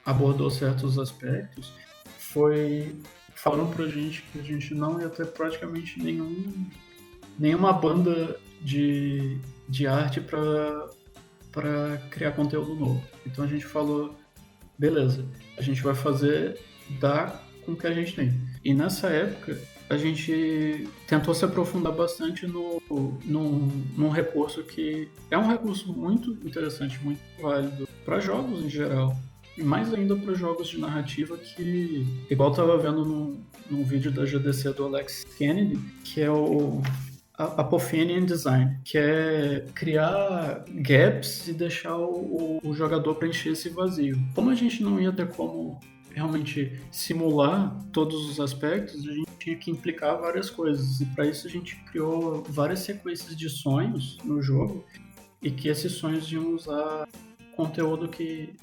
abordou certos aspectos foi falando pra gente que a gente não ia ter praticamente nenhuma banda de arte para criar conteúdo novo. Então a gente falou, beleza, a gente vai dar com o que a gente tem. E nessa época a gente tentou se aprofundar bastante num recurso que é um recurso muito interessante, muito válido para jogos em geral. E mais ainda para jogos de narrativa que, igual eu estava vendo num vídeo da GDC do Alex Kennedy, que é o Apophenian Design, que é criar gaps e deixar o jogador preencher esse vazio. Como a gente não ia ter como realmente simular todos os aspectos, a gente tinha que implicar várias coisas. E para isso a gente criou várias sequências de sonhos no jogo e que esses sonhos iam usar conteúdo que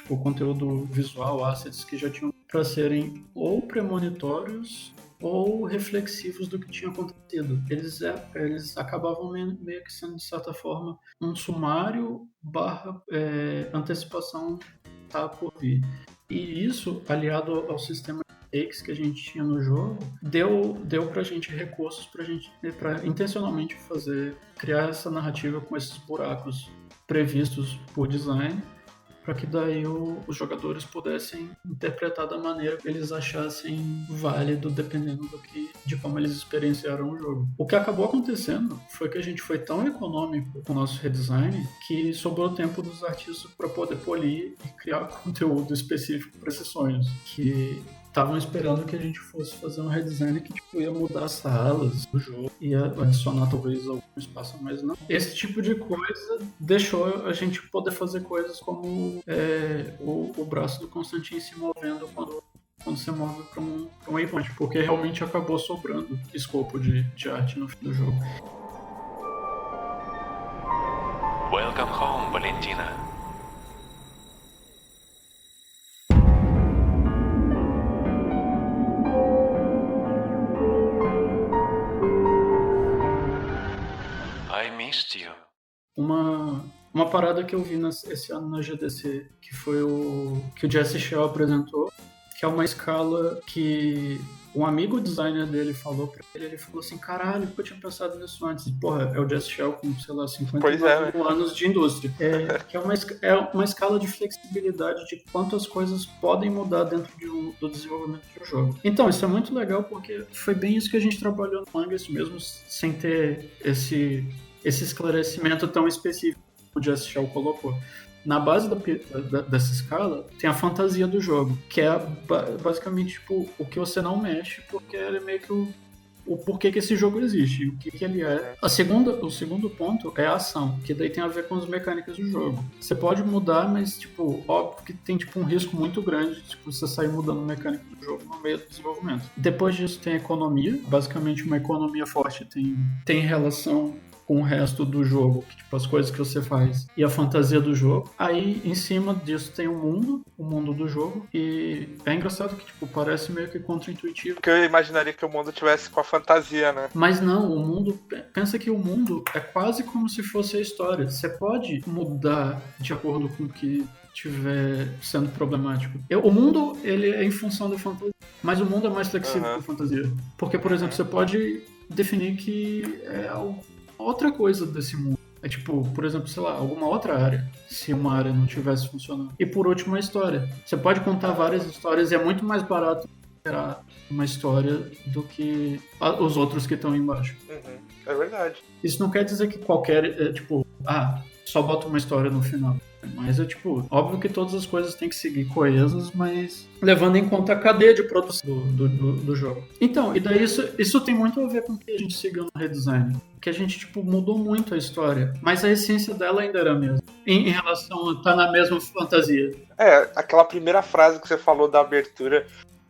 tipo, conteúdo visual, assets que já tinham para serem ou premonitórios ou reflexivos do que tinha acontecido. Eles acabavam meio que sendo, de certa forma, um sumário barra antecipação tá por vir. E isso, aliado ao sistema de takes que a gente tinha no jogo, deu pra gente recursos pra intencionalmente criar essa narrativa com esses buracos previstos por design, para que daí os jogadores pudessem interpretar da maneira que eles achassem válido, dependendo de como eles experienciaram o jogo. O que acabou acontecendo foi que a gente foi tão econômico com o nosso redesign que sobrou tempo dos artistas para poder polir e criar conteúdo específico para esses sonhos, que estavam esperando que a gente fosse fazer um redesign que tipo, ia mudar as salas do jogo, ia adicionar talvez algum espaço, mas não. Esse tipo de coisa deixou a gente poder fazer coisas como o braço do Constantine se movendo quando você move para um waypoint, porque realmente acabou sobrando escopo de arte no fim do jogo. Welcome home, Valentina. I missed you. Uma parada que eu vi esse ano na GDC, que foi que o Jesse Shell apresentou, que é uma escala que um amigo designer dele falou pra ele falou assim, caralho, eu tinha pensado nisso antes. Porra, é o Jesse Shell com, sei lá, 50 anos de indústria. Que é uma escala de flexibilidade de quantas coisas podem mudar dentro do desenvolvimento de um jogo. Então, isso é muito legal porque foi bem isso que a gente trabalhou no Angus mesmo, sem ter esse esclarecimento tão específico que o Jesse Shell colocou. Na base dessa escala, tem a fantasia do jogo, que é basicamente tipo, o que você não mexe, porque ele é meio que o porquê que esse jogo existe, o que ele é. O segundo ponto é a ação, que daí tem a ver com as mecânicas do jogo. Você pode mudar, mas tipo, óbvio que tem tipo, um risco muito grande de tipo, você sair mudando a mecânica do jogo no meio do desenvolvimento. Depois disso tem a economia, basicamente uma economia forte tem relação com o resto do jogo, que, tipo, as coisas que você faz e a fantasia do jogo. Aí, em cima disso, tem o mundo do jogo, e é engraçado que, tipo, parece meio que contra-intuitivo. Porque eu imaginaria que o mundo tivesse com a fantasia, né? Mas não, pensa que o mundo é quase como se fosse a história. Você pode mudar de acordo com o que estiver sendo problemático. O mundo, ele é em função da fantasia, mas o mundo é mais flexível que a fantasia. Porque, por exemplo, você pode definir que é outra coisa desse mundo. É tipo, por exemplo, sei lá, alguma outra área, se uma área não tivesse funcionando. E por último, a história. Você pode contar várias histórias e é muito mais barato criar uma história do que os outros que estão embaixo. É verdade. Isso não quer dizer que só bota uma história no final. Mas é tipo, óbvio que todas as coisas têm que seguir coesas, mas levando em conta a cadeia de produção do jogo. Então, e daí isso tem muito a ver com o que a gente seguiu no redesign. Que a gente, tipo, mudou muito a história, mas a essência dela ainda era a mesma. Em relação a estar na mesma fantasia. Aquela primeira frase que você falou da abertura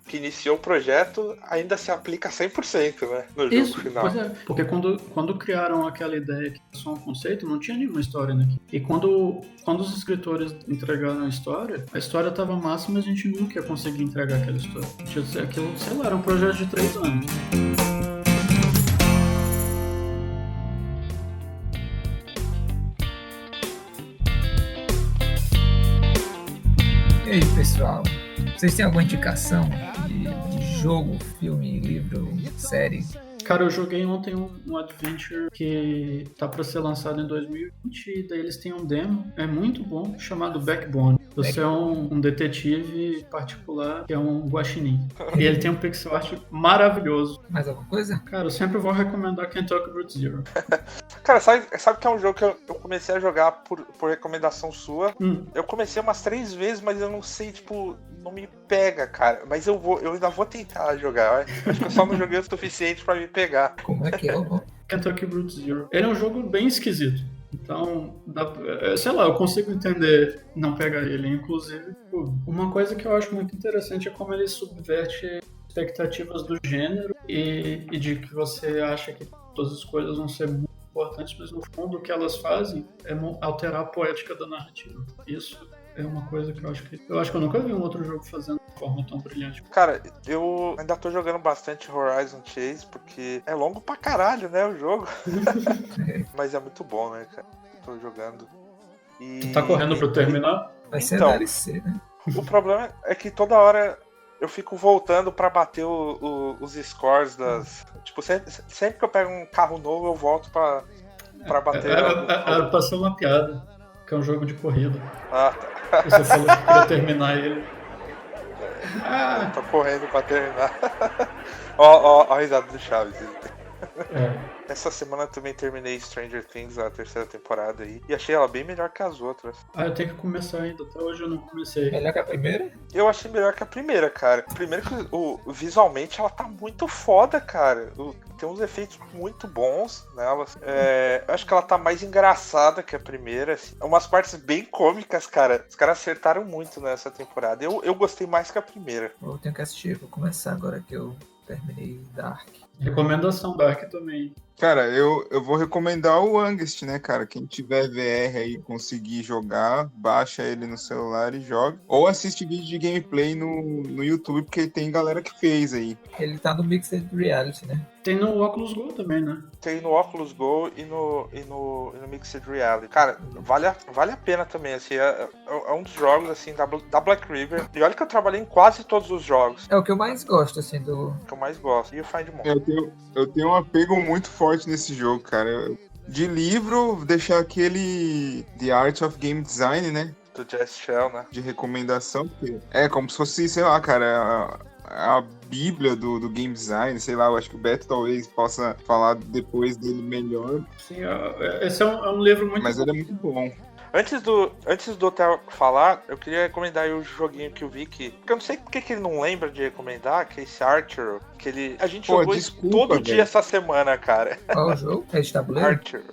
que iniciou o projeto ainda se aplica 100%, né, no jogo final. Pois é, porque quando criaram aquela ideia que é só um conceito, não tinha nenhuma história naquilo. E quando os escritores entregaram a história estava massa, mas a gente nunca ia conseguir entregar aquela história. Aquilo, sei lá, era um projeto de 3 anos. E aí, pessoal? Vocês têm alguma indicação de jogo, filme, livro, série? Cara, eu joguei ontem um adventure que tá pra ser lançado em 2020 e daí eles têm um demo, é muito bom, chamado Backbone. Você é um detetive particular que é um guaxinim. E ele tem um pixel art maravilhoso. Mais alguma coisa? Cara, eu sempre vou recomendar Kentucky Route Zero. Cara, sabe que é um jogo que eu comecei a jogar por recomendação sua? Eu comecei umas 3 vezes, mas eu não sei, tipo, não me pega, cara. Mas eu ainda vou tentar jogar. Acho que eu só não joguei o suficiente pra me pegar. Como é que é? Kentucky Route Zero. Ele é um jogo bem esquisito. Então, sei lá, eu consigo entender não pegar ele. Inclusive, uma coisa que eu acho muito interessante é como ele subverte expectativas do gênero e de que você acha que todas as coisas vão ser muito importantes, mas no fundo o que elas fazem é alterar a poética da narrativa. Isso é uma coisa que eu acho que eu nunca vi um outro jogo fazendo de forma tão brilhante. Cara, eu ainda tô jogando bastante Horizon Chase, porque é longo pra caralho, né, o jogo. Mas é muito bom, né, cara? Tô jogando. E... Tu tá correndo pra eu terminar? Vai ser Então. DLC, né? O problema é que toda hora eu fico voltando pra bater os scores das... Tipo, sempre que eu pego um carro novo, eu volto pra bater... Era pra ser uma piada, que é um jogo de corrida. Ah, tá. Você falou que queria terminar ele. Eu tô correndo pra terminar. Ó a risada do Chaves. É. Essa semana eu também terminei Stranger Things, a terceira temporada aí. E achei ela bem melhor que as outras. Eu tenho que começar ainda. Até hoje eu não comecei. Melhor que a primeira? Eu achei melhor que a primeira, cara. Primeiro que visualmente ela tá muito foda, cara. Tem uns efeitos muito bons nela. Eu acho que ela tá mais engraçada que a primeira. Assim. Umas partes bem cômicas, cara. Os caras acertaram muito nessa temporada. Eu gostei mais que a primeira. Eu tenho que assistir, vou começar agora que eu terminei Dark. Recomendação Dark também. Cara, eu vou recomendar o Angst, né, cara? Quem tiver VR aí e conseguir jogar, baixa ele no celular e joga. Ou assiste vídeo de gameplay no YouTube, porque tem galera que fez aí. Ele tá no Mixed Reality, né? Tem no Oculus Go também, né? Tem no Oculus Go e no Mixed Reality. Cara, vale a pena também, assim. É um dos jogos, assim, da Black River. E olha que eu trabalhei em quase todos os jogos. É o que eu mais gosto, assim, do... Que eu mais gosto. E o Find Mon. Eu tenho um apego muito forte nesse jogo, cara. De livro, deixar aquele The Art of Game Design, né? Do Jess Shell, né? De recomendação, porque é como se fosse, sei lá, cara, a bíblia do game design, sei lá, eu acho que o Beto talvez possa falar depois dele melhor. Sim, esse é um livro muito Mas bom. ele é muito bom. Antes do Theo falar, eu queria recomendar aí o joguinho que eu vi que eu não sei porque que ele não lembra de recomendar, que é esse Archer, que a gente jogou isso todo dia essa semana, cara. Qual o jogo? É de tabuleiro? Archer.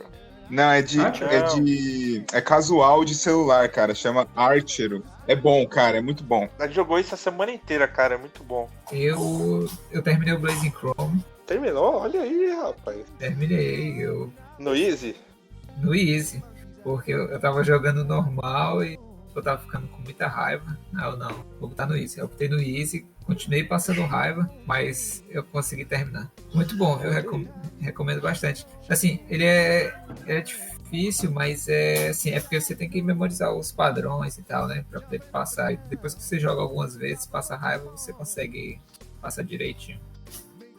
Não, é casual de celular, cara, chama Archer. É bom, cara, é muito bom. A gente jogou isso a semana inteira, cara, é muito bom. Eu terminei o Blazing Chrome. Terminou? Olha aí, rapaz. Terminei, No Easy? no Easy. Porque eu tava jogando normal e eu tava ficando com muita raiva. Eu não, vou botar no Easy. Eu optei no Easy, continuei passando raiva, mas eu consegui terminar. Muito bom, viu? Recomendo bastante. Assim, ele é difícil, mas assim, é porque você tem que memorizar os padrões e tal, né? Pra poder passar. E depois que você joga algumas vezes, passa raiva, você consegue passar direitinho.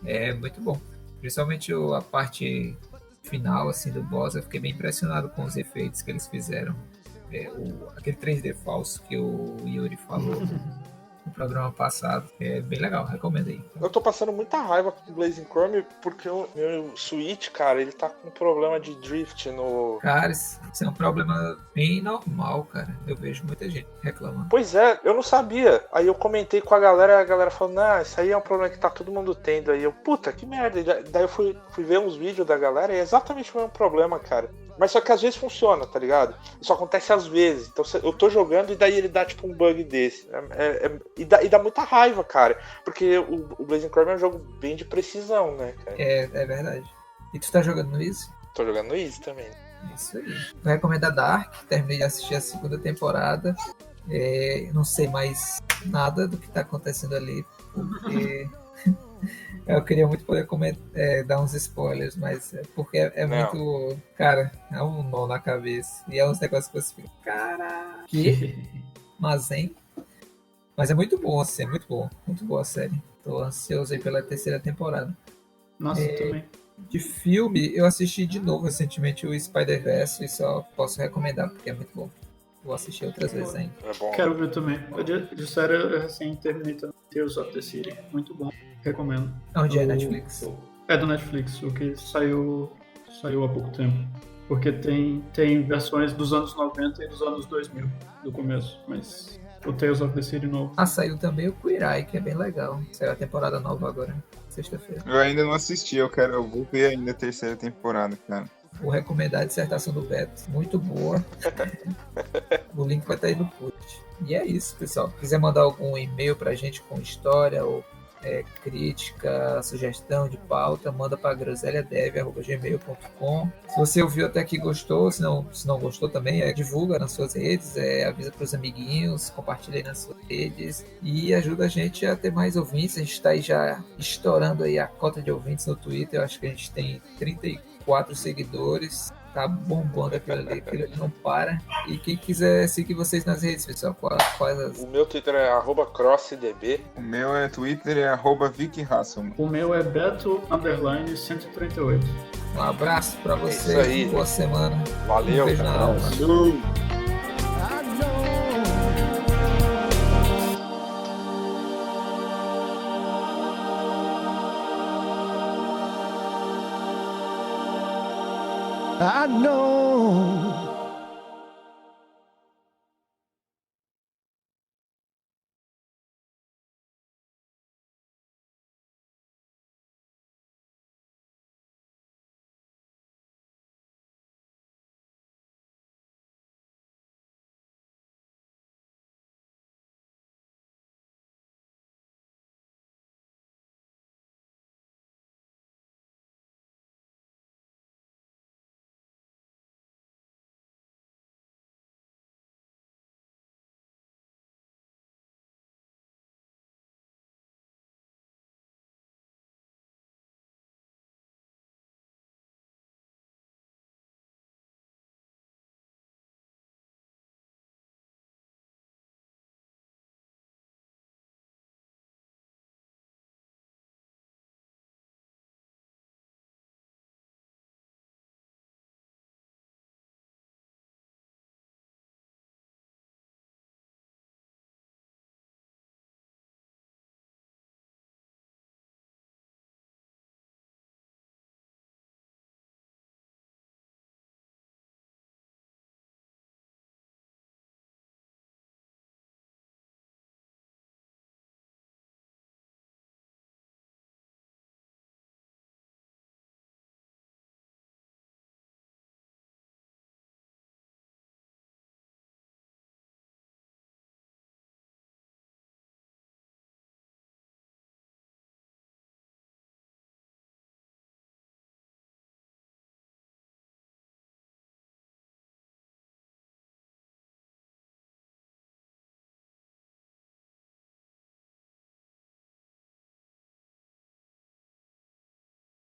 É muito bom. Principalmente a parte final assim do boss, eu fiquei bem impressionado com os efeitos que eles fizeram. Aquele 3D falso que o Yuri falou no programa passado, é bem legal, recomendo aí. Eu tô passando muita raiva com o Blazing Chrome porque o meu Switch, cara, ele tá com problema de drift no... Cara, isso é um problema bem normal, cara. Eu vejo muita gente reclamando. Pois é, eu não sabia. Aí eu comentei com a galera falou, não, isso aí é um problema que tá todo mundo tendo. Aí eu, puta, que merda. E daí eu fui ver uns vídeos da galera e é exatamente o mesmo problema, cara. Mas só que às vezes funciona, tá ligado? Isso acontece às vezes. Então eu tô jogando e daí ele dá tipo um bug desse. E dá muita raiva, cara. Porque o Blazing Chrome é um jogo bem de precisão, né, cara? É verdade. E tu tá jogando no Easy? Tô jogando no Easy também. Isso aí. Vou recomendar Dark, terminei de assistir a segunda temporada. Não sei mais nada do que tá acontecendo ali, porque eu queria muito poder dar uns spoilers, mas porque é muito... Cara, é um nó na cabeça. E é uns negócios que você fica, caraca, mas hein? Mas é muito bom, assim, é muito bom. Muito boa a série. Tô ansioso aí pela terceira temporada. Nossa, também. De filme, eu assisti de novo recentemente o Spider-Verse e só posso recomendar porque é muito bom. Vou assistir outras vezes ainda. É bom. Quero ver também. De série eu recém terminei também Tales of the City. Muito bom. Recomendo. Onde é Netflix? É do Netflix, o que saiu há pouco tempo. Porque tem versões dos anos 90 e dos anos 2000, do começo. Mas o Tales of the City novo. Saiu também o Queer Eye, que é bem legal. Saiu a temporada nova agora, sexta-feira. Eu ainda não assisti, eu vou ver ainda a terceira temporada, cara. Vou recomendar a dissertação do Beto. Muito boa. O link vai estar aí no post. E é isso, pessoal. Se quiser mandar algum e-mail pra gente com história ou crítica, sugestão de pauta, manda para groselhadev@gmail.com. Se você ouviu até aqui e gostou, se não gostou também, divulga nas suas redes, avisa para os amiguinhos, compartilha aí nas suas redes e ajuda a gente a ter mais ouvintes. A gente está aí já estourando aí a cota de ouvintes no Twitter. Eu acho que a gente tem 34 seguidores. Tá bombando aquilo ali não para. E quem quiser seguir vocês nas redes, pessoal, quais as... O meu Twitter é @crossdb. O meu Twitter é @VickyHasselman. O meu é Beto_138. Um abraço pra Isso vocês, aí. boa semana. Valeu. Um beijo na alma. I know